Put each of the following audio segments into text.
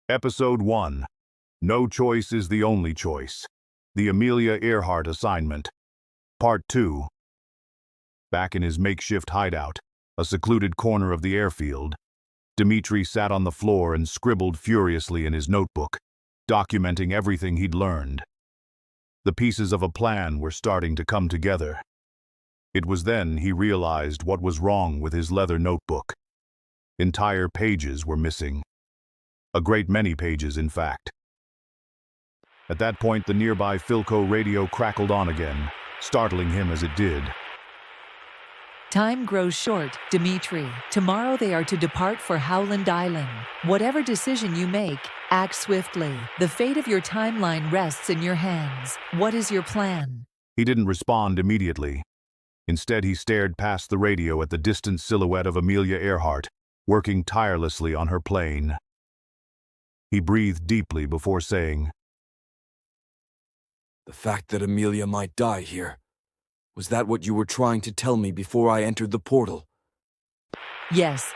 Episode 1. No Choice is the Only Choice. The Amelia Earhart Assignment. Part 2. Back in his makeshift hideout, a secluded corner of the airfield, Demetri sat on the floor and scribbled furiously in his notebook, documenting everything he'd learned. The pieces of a plan were starting to come together. It was then he realized what was wrong with his leather notebook. Entire pages were missing. A great many pages, in fact. At that point, the nearby Philco radio crackled on again, startling him as it did. Time grows short, Demetri. Tomorrow they are to depart for Howland Island. Whatever decision you make, act swiftly. The fate of your timeline rests in your hands. What is your plan? He didn't respond immediately. Instead, he stared past the radio at the distant silhouette of Amelia Earhart, working tirelessly on her plane. He breathed deeply before saying, "The fact that Amelia might die here, was that what you were trying to tell me before I entered the portal?" Yes.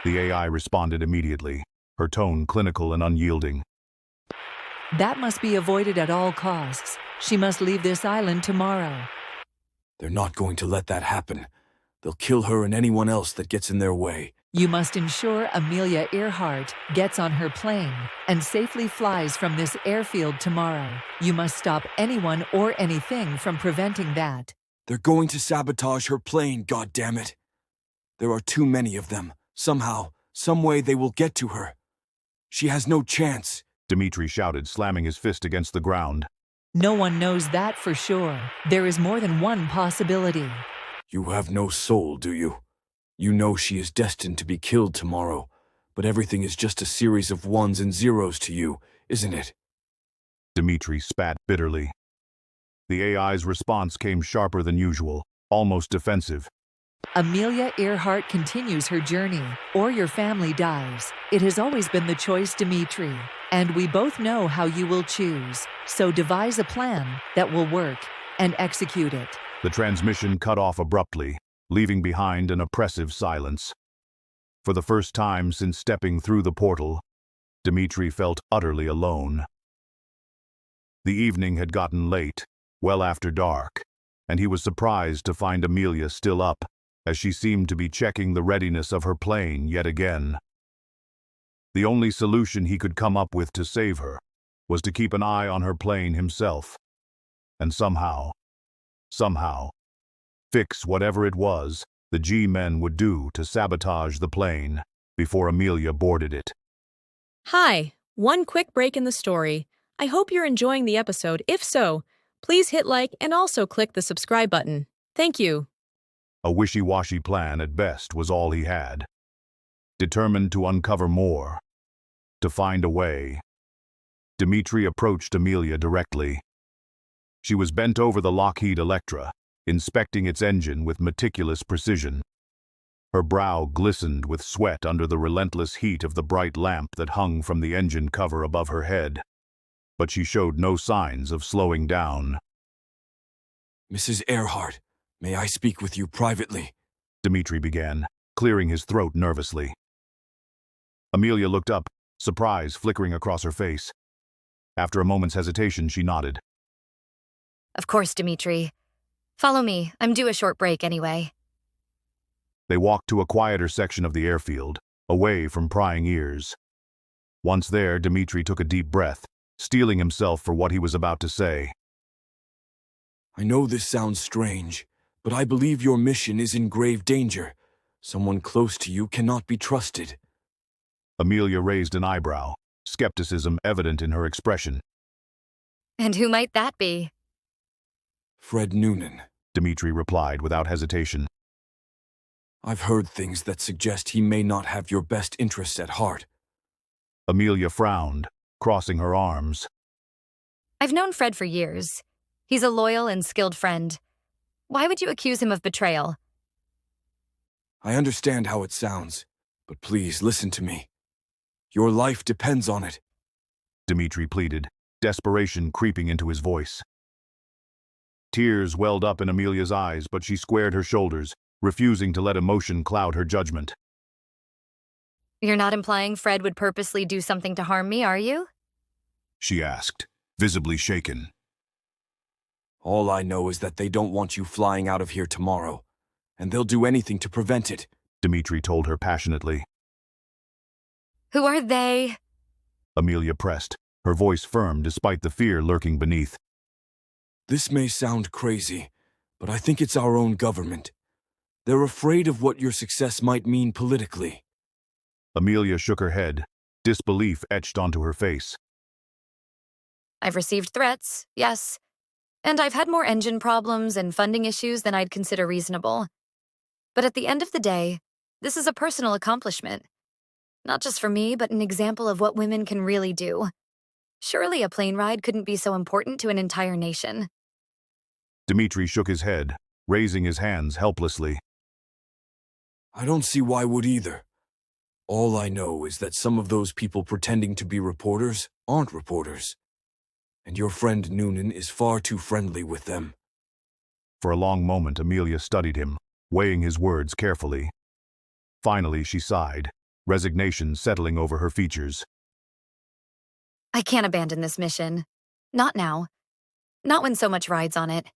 The AI responded immediately, her tone clinical and unyielding. That must be avoided at all costs. She must leave this island tomorrow. They're not going to let that happen. They'll kill her and anyone else that gets in their way. You must ensure Amelia Earhart gets on her plane and safely flies from this airfield tomorrow. You must stop anyone or anything from preventing that. They're going to sabotage her plane, goddammit. There are too many of them. Somehow, some way they will get to her. She has no chance, Demetri shouted, slamming his fist against the ground. No one knows that for sure. There is more than one possibility. You have no soul, do you? You know she is destined to be killed tomorrow, but everything is just a series of ones and zeros to you, isn't it? Demetri spat bitterly. The AI's response came sharper than usual, almost defensive. Amelia Earhart continues her journey, or your family dies. It has always been the choice, Demetri, and we both know how you will choose. So devise a plan that will work and execute it. The transmission cut off abruptly, leaving behind an oppressive silence. For the first time since stepping through the portal, Demetri felt utterly alone. The evening had gotten late, well after dark, and he was surprised to find Amelia still up, as she seemed to be checking the readiness of her plane yet again. The only solution he could come up with to save her was to keep an eye on her plane himself, and somehow, fix whatever it was the G-men would do to sabotage the plane before Amelia boarded it. Hi, one quick break in the story. I hope you're enjoying the episode. If so, please hit like and also click the subscribe button. Thank you. A wishy-washy plan at best was all he had. Determined to uncover more, to find a way, Demetri approached Amelia directly. She was bent over the Lockheed Electra, inspecting its engine with meticulous precision. Her brow glistened with sweat under the relentless heat of the bright lamp that hung from the engine cover above her head, but she showed no signs of slowing down. "Mrs. Earhart, may I speak with you privately?" Demetri began, clearing his throat nervously. Amelia looked up, surprise flickering across her face. After a moment's hesitation, she nodded. Of course, Demetri. Follow me. I'm due a short break anyway. They walked to a quieter section of the airfield, away from prying ears. Once there, Demetri took a deep breath, steeling himself for what he was about to say. "I know this sounds strange, but I believe your mission is in grave danger. Someone close to you cannot be trusted." Amelia raised an eyebrow, skepticism evident in her expression. And who might that be? "Fred Noonan," Demetri replied without hesitation. "I've heard things that suggest he may not have your best interests at heart." Amelia frowned, crossing her arms. I've known Fred for years. He's a loyal and skilled friend. Why would you accuse him of betrayal? "I understand how it sounds, but please listen to me. Your life depends on it," Demetri pleaded, desperation creeping into his voice. Tears welled up in Amelia's eyes, but she squared her shoulders, refusing to let emotion cloud her judgment. You're not implying Fred would purposely do something to harm me, are you? She asked, visibly shaken. All I know is that they don't want you flying out of here tomorrow, and they'll do anything to prevent it, Demetri told her passionately. Who are they? Amelia pressed, her voice firm despite the fear lurking beneath. This may sound crazy, but I think it's our own government. They're afraid of what your success might mean politically. Amelia shook her head, disbelief etched onto her face. I've received threats, yes. And I've had more engine problems and funding issues than I'd consider reasonable. But at the end of the day, this is a personal accomplishment. Not just for me, but an example of what women can really do. Surely a plane ride couldn't be so important to an entire nation. Demetri shook his head, raising his hands helplessly. I don't see why would either. All I know is that some of those people pretending to be reporters aren't reporters. And your friend Noonan is far too friendly with them. For a long moment, Amelia studied him, weighing his words carefully. Finally, she sighed, resignation settling over her features. I can't abandon this mission. Not now. Not when so much rides on it.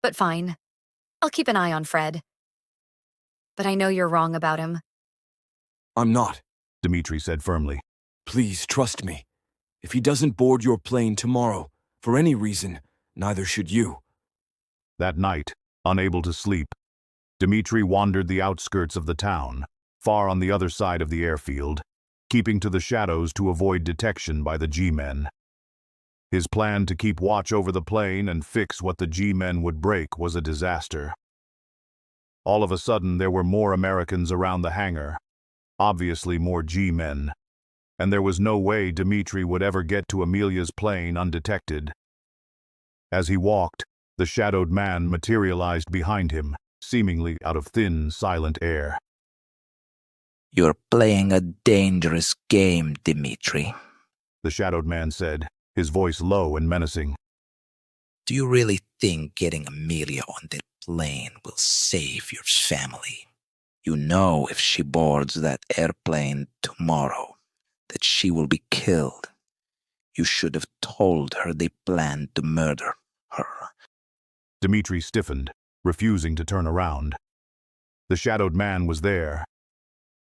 But fine. I'll keep an eye on Fred. But I know you're wrong about him. I'm not, Demetri said firmly. Please trust me. If he doesn't board your plane tomorrow, for any reason, neither should you. That night, unable to sleep, Demetri wandered the outskirts of the town, far on the other side of the airfield, keeping to the shadows to avoid detection by the G-men. His plan to keep watch over the plane and fix what the G-men would break was a disaster. All of a sudden, there were more Americans around the hangar, obviously more G-men, and there was no way Demetri would ever get to Amelia's plane undetected. As he walked, the shadowed man materialized behind him, seemingly out of thin, silent air. You're playing a dangerous game, Demetri, The shadowed man said, his voice low and menacing. Do you really think getting Amelia on that plane will save your family? You know if she boards that airplane tomorrow, that she will be killed. You should have told her they planned to murder her. Demetri stiffened, refusing to turn around. The shadowed man was there,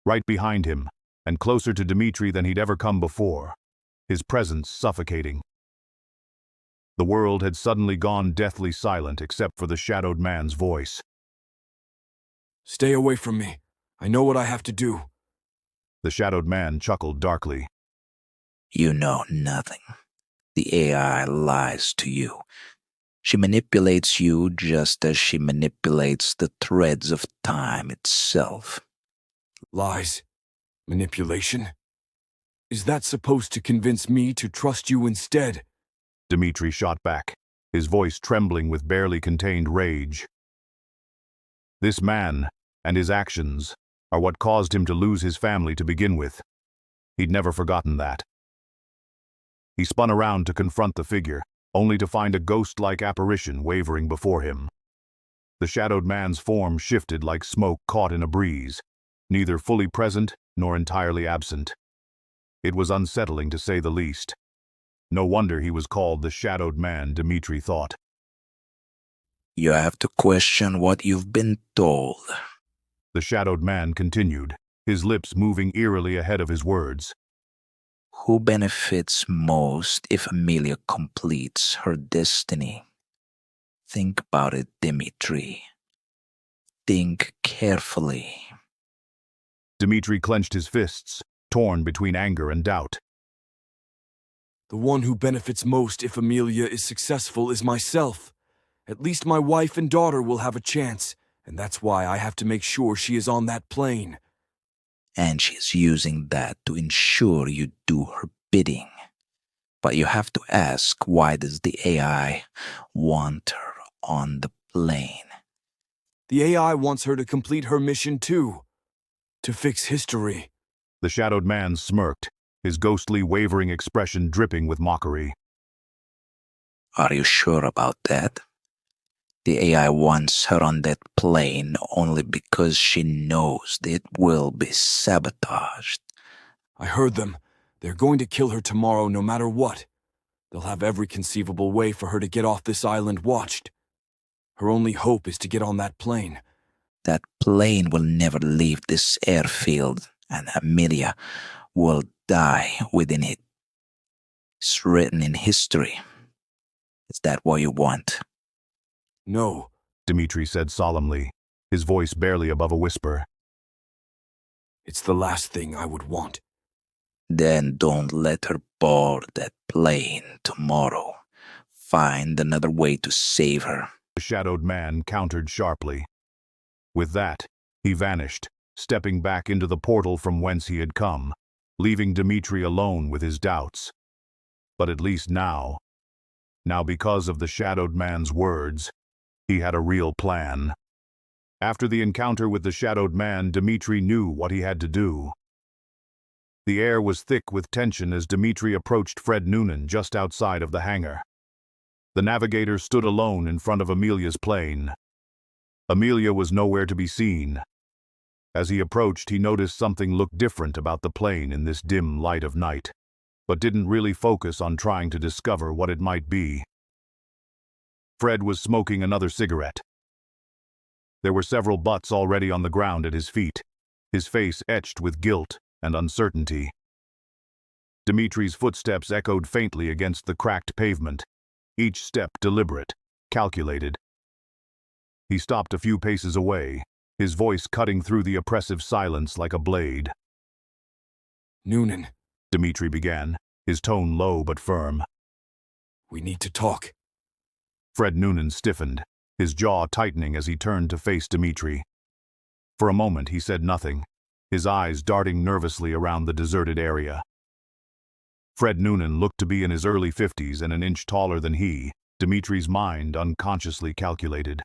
right behind him, and closer to Demetri than he'd ever come before, his presence suffocating. The world had suddenly gone deathly silent except for the shadowed man's voice. Stay away from me. I know what I have to do. The shadowed man chuckled darkly. You know nothing. The AI lies to you. She manipulates you just as she manipulates the threads of time itself. Lies. Manipulation. Is that supposed to convince me to trust you instead? Demetri shot back, his voice trembling with barely contained rage. This man, and his actions, are what caused him to lose his family to begin with. He'd never forgotten that. He spun around to confront the figure, only to find a ghost-like apparition wavering before him. The shadowed man's form shifted like smoke caught in a breeze, neither fully present nor entirely absent. It was unsettling to say the least. No wonder he was called the shadowed man, Demetri thought. You have to question what you've been told. The shadowed man continued, his lips moving eerily ahead of his words. Who benefits most if Amelia completes her destiny? Think about it, Demetri. Think carefully. Demetri clenched his fists, torn between anger and doubt. The one who benefits most if Amelia is successful is myself. At least my wife and daughter will have a chance, and that's why I have to make sure she is on that plane. And she's using that to ensure you do her bidding. But you have to ask, why does the AI want her on the plane? The AI wants her to complete her mission too. To fix history. The shadowed man smirked, his ghostly, wavering expression dripping with mockery. Are you sure about that? The AI wants her on that plane only because she knows that it will be sabotaged. I heard them. They're going to kill her tomorrow no matter what. They'll have every conceivable way for her to get off this island watched. Her only hope is to get on that plane. That plane will never leave this airfield, and Amelia will die within it. It's written in history. Is that what you want? No, Demetri said solemnly, his voice barely above a whisper. it's the last thing I would want. Then don't let her board that plane tomorrow. Find another way to save her. The shadowed man countered sharply. With that, he vanished, stepping back into the portal from whence he had come, leaving Demetri alone with his doubts. But at least now because of the shadowed man's words, he had a real plan. After the encounter with the shadowed man, Demetri knew what he had to do. The air was thick with tension as Demetri approached Fred Noonan just outside of the hangar. The navigator stood alone in front of Amelia's plane. Amelia was nowhere to be seen. As he approached, he noticed something looked different about the plane in this dim light of night, but didn't really focus on trying to discover what it might be. Fred was smoking another cigarette. There were several butts already on the ground at his feet, his face etched with guilt and uncertainty. Demetri's footsteps echoed faintly against the cracked pavement, each step deliberate, calculated. He stopped a few paces away, his voice cutting through the oppressive silence like a blade. Noonan, Demetri began, his tone low but firm. we need to talk. Fred Noonan stiffened, his jaw tightening as he turned to face Demetri. For a moment he said nothing, his eyes darting nervously around the deserted area. Fred Noonan looked to be in his early 50s and an inch taller than he, Demetri's mind unconsciously calculated.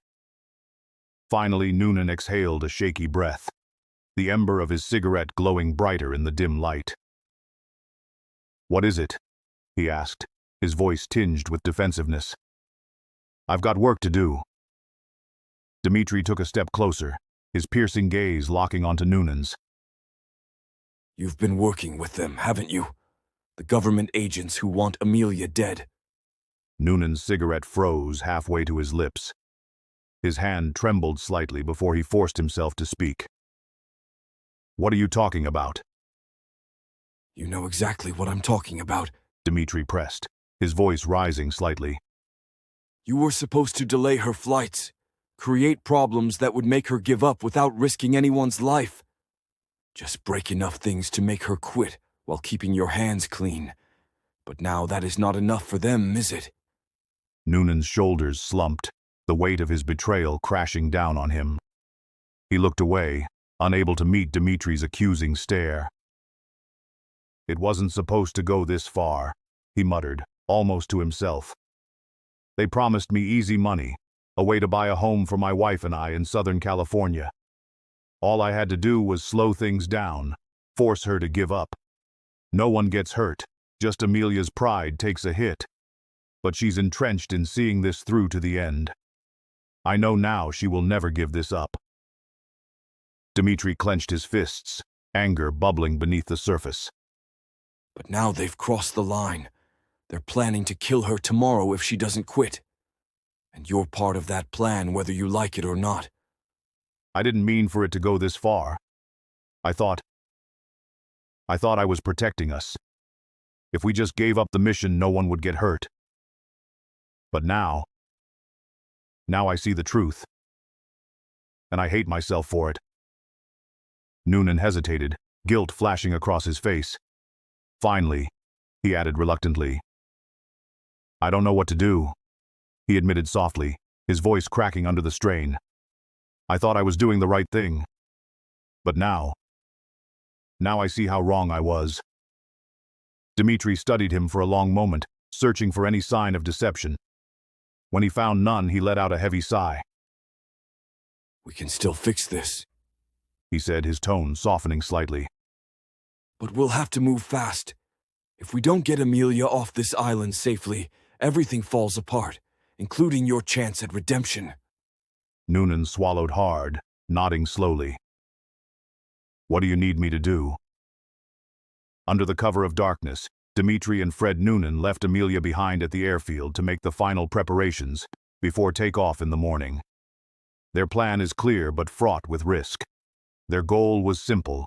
Finally, Noonan exhaled a shaky breath, the ember of his cigarette glowing brighter in the dim light. "What is it?" he asked, his voice tinged with defensiveness. "I've got work to do." Demetri took a step closer, his piercing gaze locking onto Noonan's. You've been working with them, haven't you? The government agents who want Amelia dead. Noonan's cigarette froze halfway to his lips. His hand trembled slightly before he forced himself to speak. "What are you talking about?" You know exactly what I'm talking about. Demetri pressed, his voice rising slightly. You were supposed to delay her flights, create problems that would make her give up without risking anyone's life. Just break enough things to make her quit while keeping your hands clean. But now that is not enough for them, is it? Noonan's shoulders slumped, the weight of his betrayal crashing down on him. He looked away, unable to meet Demetri's accusing stare. "It wasn't supposed to go this far," he muttered, almost to himself. "They promised me easy money, a way to buy a home for my wife and I in Southern California. All I had to do was slow things down, force her to give up. No one gets hurt, just Amelia's pride takes a hit. But she's entrenched in seeing this through to the end. I know now she will never give this up." Demetri clenched his fists, anger bubbling beneath the surface. But now they've crossed the line. They're planning to kill her tomorrow if she doesn't quit. And you're part of that plan whether you like it or not. I didn't mean for it to go this far. I thought I was protecting us. If we just gave up the mission, no one would get hurt. But now I see the truth. And I hate myself for it." Noonan hesitated, guilt flashing across his face. Finally, he added reluctantly, "I don't know what to do," he admitted softly, his voice cracking under the strain. "I thought I was doing the right thing. But now I see how wrong I was." Demetri studied him for a long moment, searching for any sign of deception. When he found none, he let out a heavy sigh. We can still fix this, he said, his tone softening slightly. But we'll have to move fast. If we don't get Amelia off this island safely, everything falls apart, including your chance at redemption. Noonan swallowed hard, nodding slowly. "What do you need me to do?" Under the cover of darkness, Demetri and Fred Noonan left Amelia behind at the airfield to make the final preparations before takeoff in the morning. Their plan is clear but fraught with risk. Their goal was simple: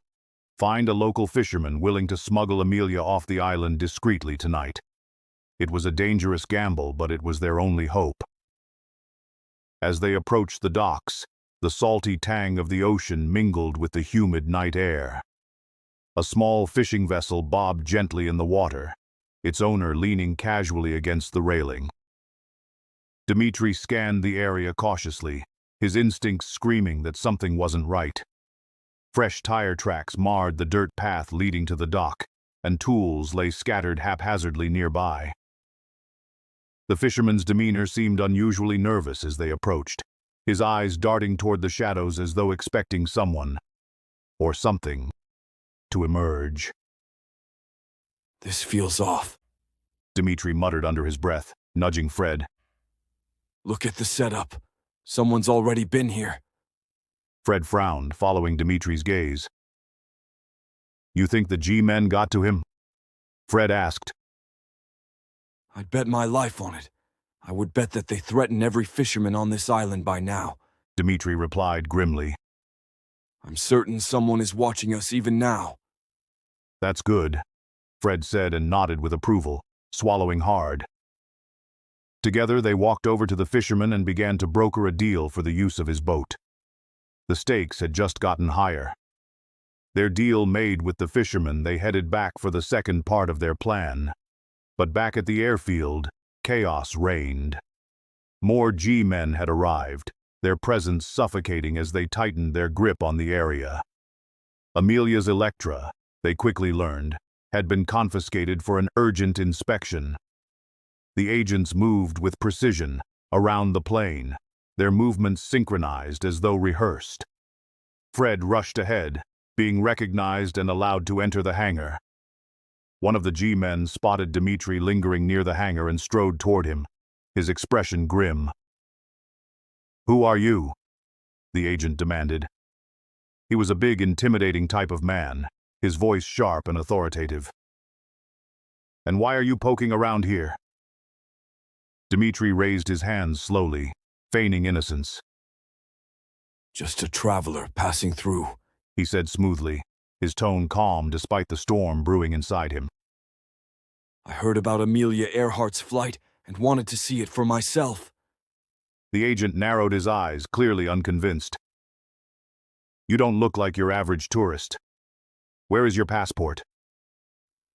find a local fisherman willing to smuggle Amelia off the island discreetly tonight. It was a dangerous gamble, but it was their only hope. As they approached the docks, the salty tang of the ocean mingled with the humid night air. A small fishing vessel bobbed gently in the water, its owner leaning casually against the railing. Demetri scanned the area cautiously, his instincts screaming that something wasn't right. Fresh tire tracks marred the dirt path leading to the dock, and tools lay scattered haphazardly nearby. The fisherman's demeanor seemed unusually nervous as they approached, his eyes darting toward the shadows as though expecting someone, or something, to emerge. This feels off, Demetri muttered under his breath, nudging Fred. Look at the setup. Someone's already been here. Fred frowned, following Demetri's gaze. You think the G-men got to him? Fred asked. I'd bet my life on it. I would bet that they threaten every fisherman on this island by now, Demetri replied grimly. I'm certain someone is watching us even now. That's good, Fred said and nodded with approval, swallowing hard. Together they walked over to the fisherman and began to broker a deal for the use of his boat. The stakes had just gotten higher. Their deal made with the fisherman, they headed back for the second part of their plan. But back at the airfield, chaos reigned. More G-men had arrived, their presence suffocating as they tightened their grip on the area. Amelia's Electra, they quickly learned, had been confiscated for an urgent inspection. The agents moved with precision around the plane, their movements synchronized as though rehearsed. Fred rushed ahead, being recognized and allowed to enter the hangar. One of the G-men spotted Demetri lingering near the hangar and strode toward him, his expression grim. Who are you? The agent demanded. He was a big, intimidating type of man, his voice sharp and authoritative. And why are you poking around here? Demetri raised his hands slowly, feigning innocence. Just a traveler passing through, he said smoothly, his tone calm despite the storm brewing inside him. I heard about Amelia Earhart's flight and wanted to see it for myself. The agent narrowed his eyes, clearly unconvinced. You don't look like your average tourist. Where is your passport?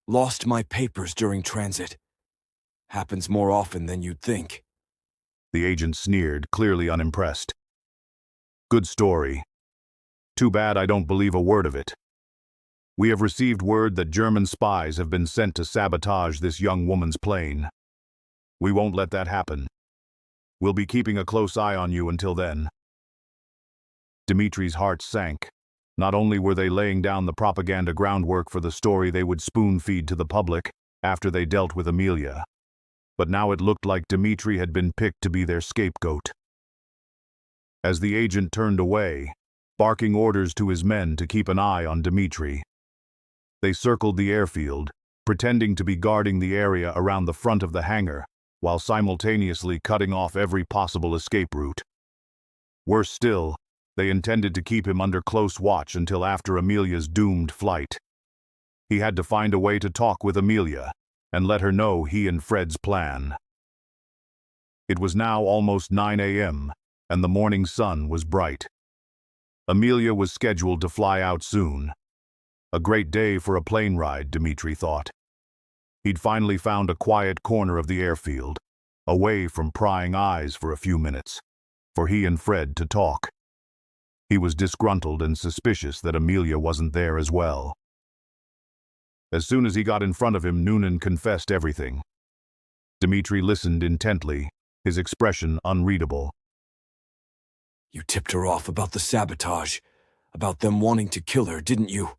Lost my papers during transit. Happens more often than you'd think. The agent sneered, clearly unimpressed. Good story. Too bad I don't believe a word of it. We have received word that German spies have been sent to sabotage this young woman's plane. We won't let that happen. We'll be keeping a close eye on you until then. Demetri's heart sank. Not only were they laying down the propaganda groundwork for the story they would spoon-feed to the public after they dealt with Amelia, but now it looked like Demetri had been picked to be their scapegoat. As the agent turned away, barking orders to his men to keep an eye on Demetri, they circled the airfield, pretending to be guarding the area around the front of the hangar, while simultaneously cutting off every possible escape route. Worse still, they intended to keep him under close watch until after Amelia's doomed flight. He had to find a way to talk with Amelia and let her know he and Fred's plan. It was now almost 9 a.m., and the morning sun was bright. Amelia was scheduled to fly out soon. A great day for a plane ride, Demetri thought. He'd finally found a quiet corner of the airfield, away from prying eyes for a few minutes, for he and Fred to talk. He was disgruntled and suspicious that Amelia wasn't there as well. As soon as he got in front of him, Noonan confessed everything. Demetri listened intently, his expression unreadable. You tipped her off about the sabotage, about them wanting to kill her, didn't you?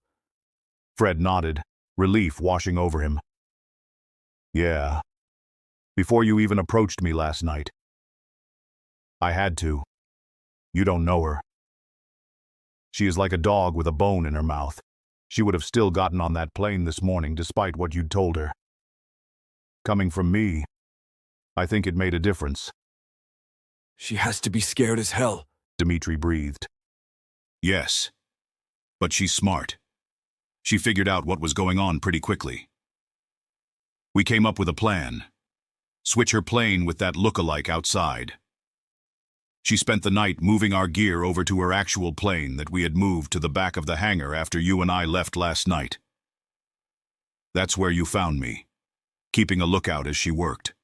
Fred nodded, relief washing over him. Yeah. Before you even approached me last night. I had to. You don't know her. She is like a dog with a bone in her mouth. she would have still gotten on that plane this morning despite what you'd told her. Coming from me, I think it made a difference. She has to be scared as hell, Demetri breathed. Yes, but she's smart. She figured out what was going on pretty quickly. We came up with a plan. Switch her plane with that look-alike outside. She spent the night moving our gear over to her actual plane that we had moved to the back of the hangar after you and I left last night. That's where you found me, keeping a lookout as she worked.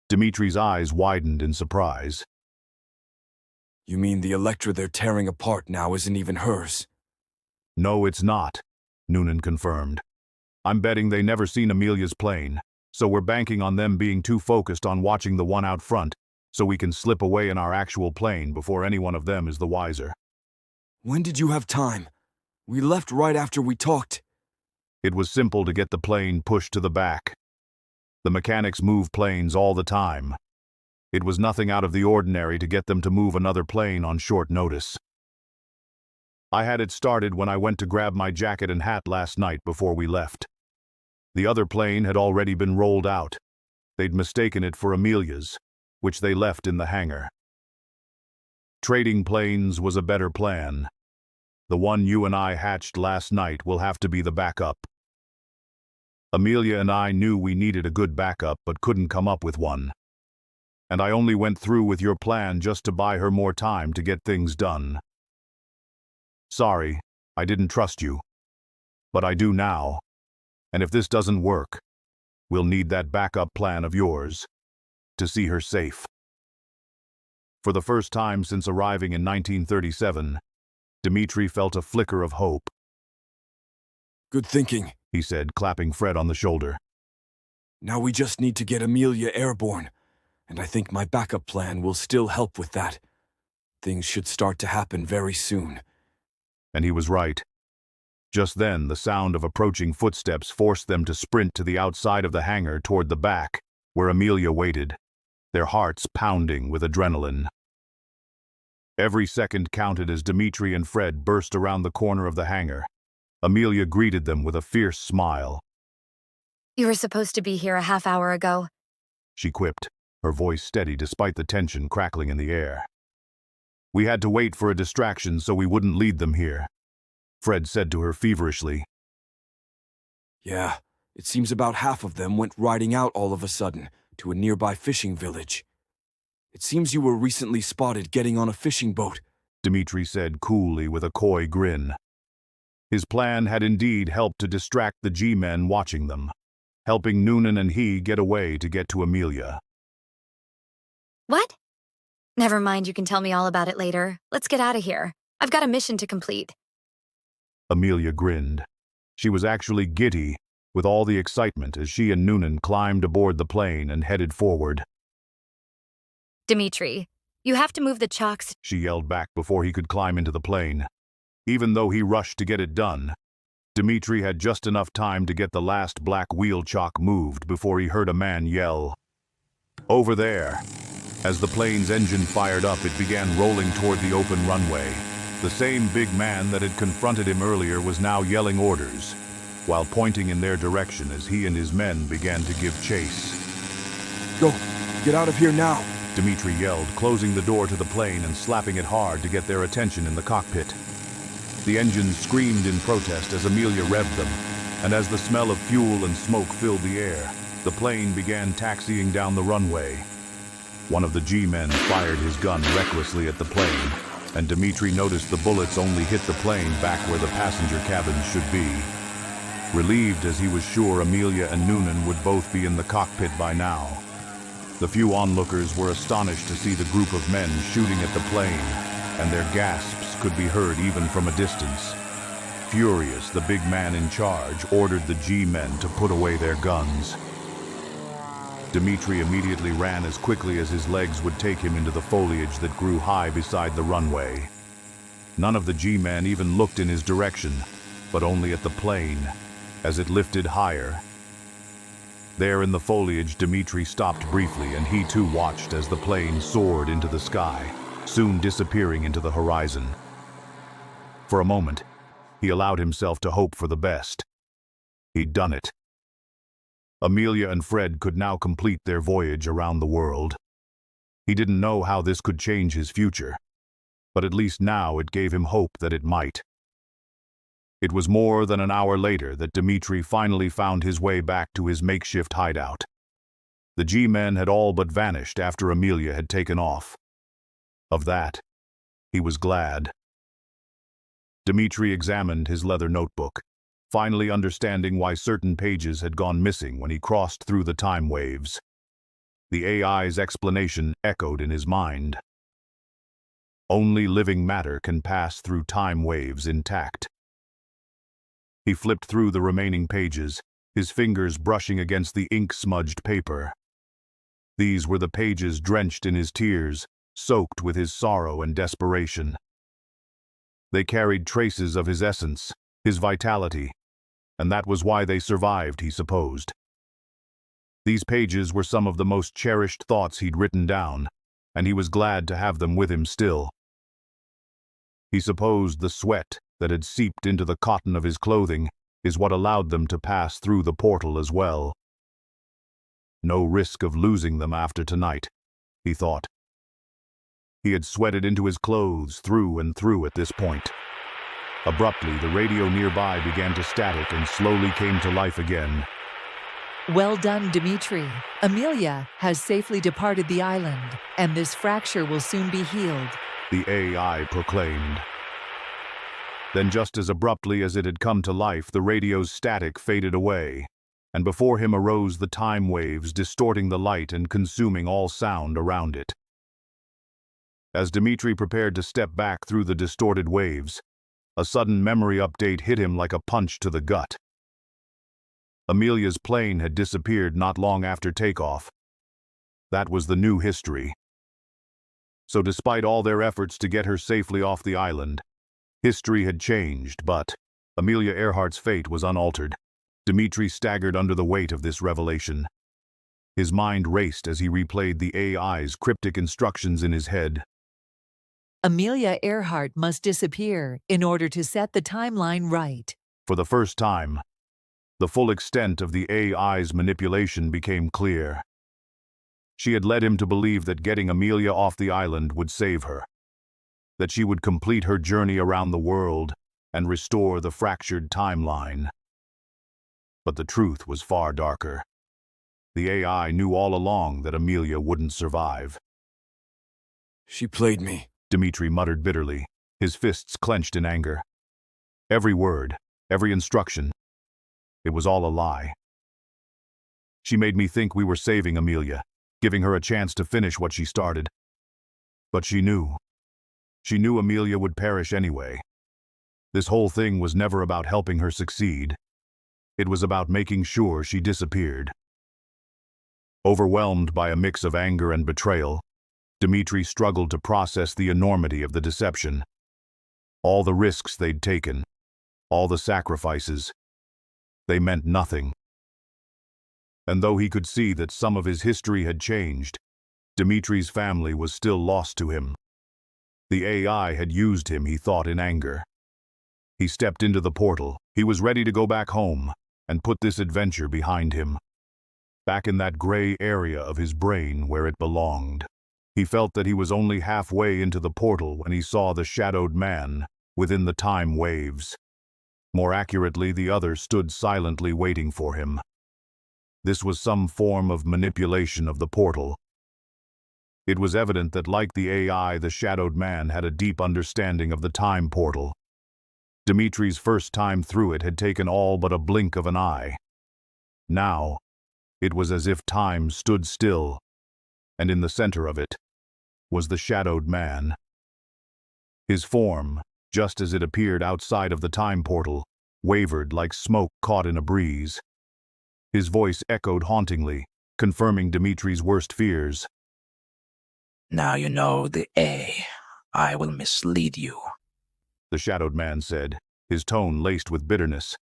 Demetri's eyes widened in surprise. You mean the Electra they're tearing apart now isn't even hers? No, it's not, Noonan confirmed. I'm betting they never seen Amelia's plane, so we're banking on them being too focused on watching the one out front so we can slip away in our actual plane before any one of them is the wiser. When did you have time? We left right after we talked. It was simple to get the plane pushed to the back. The mechanics move planes all the time. It was nothing out of the ordinary to get them to move another plane on short notice. I had it started when I went to grab my jacket and hat last night before we left. The other plane had already been rolled out. They'd mistaken it for Amelia's, which they left in the hangar. Trading planes was a better plan. The one you and I hatched last night will have to be the backup. Amelia and I knew we needed a good backup but couldn't come up with one. And I only went through with your plan just to buy her more time to get things done. Sorry, I didn't trust you. But I do now. And if this doesn't work, we'll need that backup plan of yours to see her safe. For the first time since arriving in 1937, Demetri felt a flicker of hope. Good thinking, he said, clapping Fred on the shoulder. Now we just need to get Amelia airborne, and I think my backup plan will still help with that. Things should start to happen very soon. And he was right. Just then, the sound of approaching footsteps forced them to sprint to the outside of the hangar toward the back, where Amelia waited, their hearts pounding with adrenaline. Every second counted as Demetri and Fred burst around the corner of the hangar. Amelia greeted them with a fierce smile. You were supposed to be here a half hour ago, she quipped, her voice steady despite the tension crackling in the air. We had to wait for a distraction so we wouldn't lead them here, Fred said to her feverishly. Yeah, it seems about half of them went riding out all of a sudden to a nearby fishing village. It seems you were recently spotted getting on a fishing boat, Demetri said coolly with a coy grin. His plan had indeed helped to distract the G-men watching them, helping Noonan and he get away to get to Amelia. What? Never mind, you can tell me all about it later. Let's get out of here. I've got a mission to complete. Amelia grinned. She was actually giddy with all the excitement as she and Noonan climbed aboard the plane and headed forward. Demetri, you have to move the chocks, she yelled back before he could climb into the plane. Even though he rushed to get it done, Demetri had just enough time to get the last black wheel chock moved before he heard a man yell, "Over there!" As the plane's engine fired up, it began rolling toward the open runway. The same big man that had confronted him earlier was now yelling orders, while pointing in their direction as he and his men began to give chase. Go, get out of here now, Demetri yelled, closing the door to the plane and slapping it hard to get their attention in the cockpit. The engines screamed in protest as Amelia revved them, and as the smell of fuel and smoke filled the air, the plane began taxiing down the runway. One of the G-men fired his gun recklessly at the plane, and Demetri noticed the bullets only hit the plane back where the passenger cabins should be. Relieved as he was sure Amelia and Noonan would both be in the cockpit by now. The few onlookers were astonished to see the group of men shooting at the plane, and their gasps could be heard even from a distance. Furious, the big man in charge ordered the G-men to put away their guns. Demetri immediately ran as quickly as his legs would take him into the foliage that grew high beside the runway. None of the G-men even looked in his direction, but only at the plane, as it lifted higher. There in the foliage, Demetri stopped briefly, and he too watched as the plane soared into the sky, soon disappearing into the horizon. For a moment, he allowed himself to hope for the best. He'd done it. Amelia and Fred could now complete their voyage around the world. He didn't know how this could change his future, but at least now it gave him hope that it might. It was more than an hour later that Demetri finally found his way back to his makeshift hideout. The G-men had all but vanished after Amelia had taken off. Of that, he was glad. Demetri examined his leather notebook, finally understanding why certain pages had gone missing when he crossed through the time waves. The AI's explanation echoed in his mind. Only living matter can pass through time waves intact. He flipped through the remaining pages, his fingers brushing against the ink-smudged paper. These were the pages drenched in his tears, soaked with his sorrow and desperation. They carried traces of his essence, his vitality, and that was why they survived, he supposed. These pages were some of the most cherished thoughts he'd written down, and he was glad to have them with him still. He supposed the sweat that had seeped into the cotton of his clothing is what allowed them to pass through the portal as well. No risk of losing them after tonight, he thought. He had sweated into his clothes through and through at this point. Abruptly, the radio nearby began to static and slowly came to life again. Well done, Demetri. Amelia has safely departed the island, and this fracture will soon be healed, the AI proclaimed. Then just as abruptly as it had come to life, the radio's static faded away, and before him arose the time waves, distorting the light and consuming all sound around it. As Demetri prepared to step back through the distorted waves, a sudden memory update hit him like a punch to the gut. Amelia's plane had disappeared not long after takeoff. That was the new history. So despite all their efforts to get her safely off the island, history had changed, but Amelia Earhart's fate was unaltered. Demetri staggered under the weight of this revelation. His mind raced as he replayed the AI's cryptic instructions in his head. Amelia Earhart must disappear in order to set the timeline right. For the first time, the full extent of the AI's manipulation became clear. She had led him to believe that getting Amelia off the island would save her, that she would complete her journey around the world and restore the fractured timeline. But the truth was far darker. The AI knew all along that Amelia wouldn't survive. She played me, Demetri muttered bitterly, his fists clenched in anger. Every word, every instruction, it was all a lie. She made me think we were saving Amelia, giving her a chance to finish what she started. But she knew. She knew Amelia would perish anyway. This whole thing was never about helping her succeed. It was about making sure she disappeared. Overwhelmed by a mix of anger and betrayal, Demetri struggled to process the enormity of the deception. All the risks they'd taken, all the sacrifices, they meant nothing. And though he could see that some of his history had changed, Demetri's family was still lost to him. The AI had used him, he thought, in anger. He stepped into the portal. He was ready to go back home and put this adventure behind him, back in that gray area of his brain where it belonged. He felt that he was only halfway into the portal when he saw the shadowed man within the time waves. More accurately, the other stood silently waiting for him. This was some form of manipulation of the portal. It was evident that, like the AI, the shadowed man had a deep understanding of the time portal. Demetri's first time through it had taken all but a blink of an eye. Now, it was as if time stood still, and in the center of it was the shadowed man. His form, just as it appeared outside of the time portal, wavered like smoke caught in a breeze. His voice echoed hauntingly, confirming Demetri's worst fears. Now you know the A. I will mislead you, the shadowed man said, his tone laced with bitterness.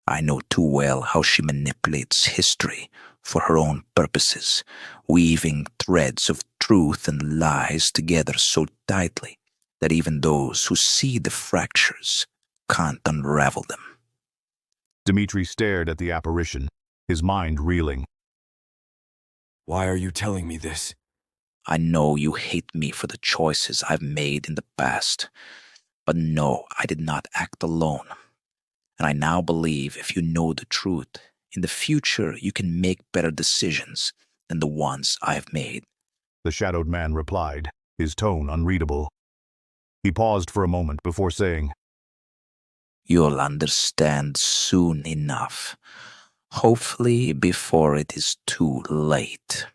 I know too well how she manipulates history for her own purposes, weaving threads of truth and lies together so tightly that even those who see the fractures can't unravel them. Demetri stared at the apparition, his mind reeling. Why are you telling me this? I know you hate me for the choices I've made in the past, but no, I did not act alone. And I now believe if you know the truth, in the future you can make better decisions than the ones I have made. The shadowed man replied, his tone unreadable. He paused for a moment before saying, You'll understand soon enough. Hopefully before it is too late.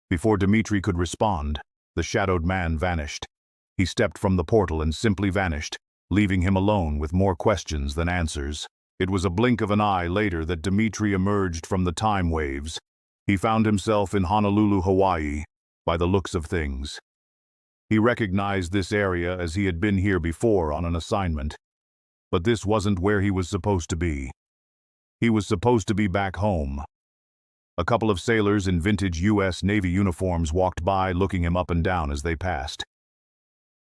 Before Demetri could respond, the shadowed man vanished. He stepped from the portal and simply vanished, leaving him alone with more questions than answers. It was a blink of an eye later that Demetri emerged from the time waves. He found himself in Honolulu, Hawaii, by the looks of things. He recognized this area as he had been here before on an assignment. But this wasn't where he was supposed to be. He was supposed to be back home. A couple of sailors in vintage U.S. Navy uniforms walked by, looking him up and down as they passed.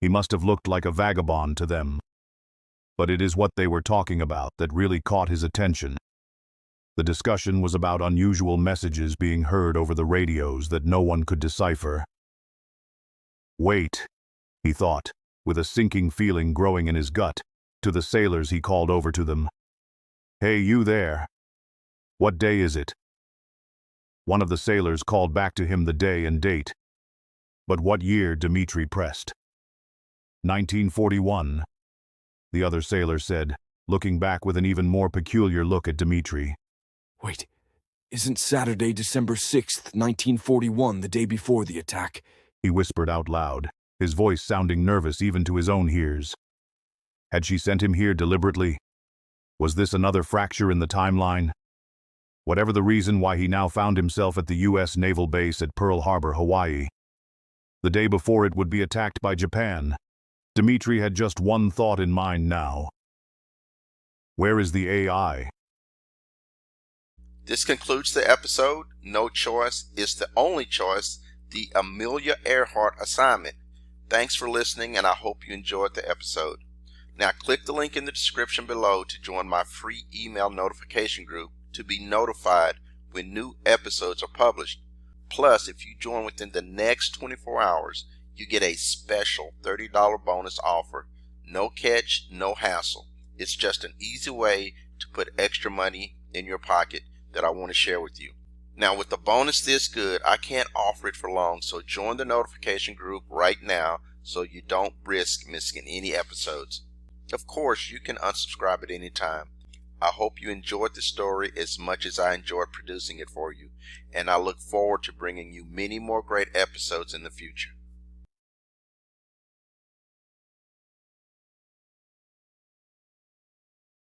He must have looked like a vagabond to them. But it is what they were talking about that really caught his attention. The discussion was about unusual messages being heard over the radios that no one could decipher. Wait, he thought, with a sinking feeling growing in his gut. To the sailors he called over to them. Hey, you there. What day is it? One of the sailors called back to him the day and date. But what year? Demetri pressed. 1941, the other sailor said, looking back with an even more peculiar look at Demetri. Wait, isn't Saturday, December 6th, 1941, the day before the attack? He whispered out loud, his voice sounding nervous even to his own ears. Had she sent him here deliberately? Was this another fracture in the timeline? Whatever the reason why he now found himself at the U.S. Naval Base at Pearl Harbor, Hawaii. The day before it would be attacked by Japan. Demetri had just one thought in mind now. Where is the AI? This concludes the episode. No choice is the only choice. The Amelia Earhart assignment. Thanks for listening, and I hope you enjoyed the episode. Now click the link in the description below to join my free email notification group to be notified when new episodes are published. Plus, if you join within the next 24 hours, you get a special $30 bonus offer. No catch, no hassle. It's just an easy way to put extra money in your pocket that I want to share with you. Now, with the bonus this good, I can't offer it for long, so join the notification group right now so you don't risk missing any episodes. Of course, you can unsubscribe at any time. I hope you enjoyed the story as much as I enjoyed producing it for you, and I look forward to bringing you many more great episodes in the future.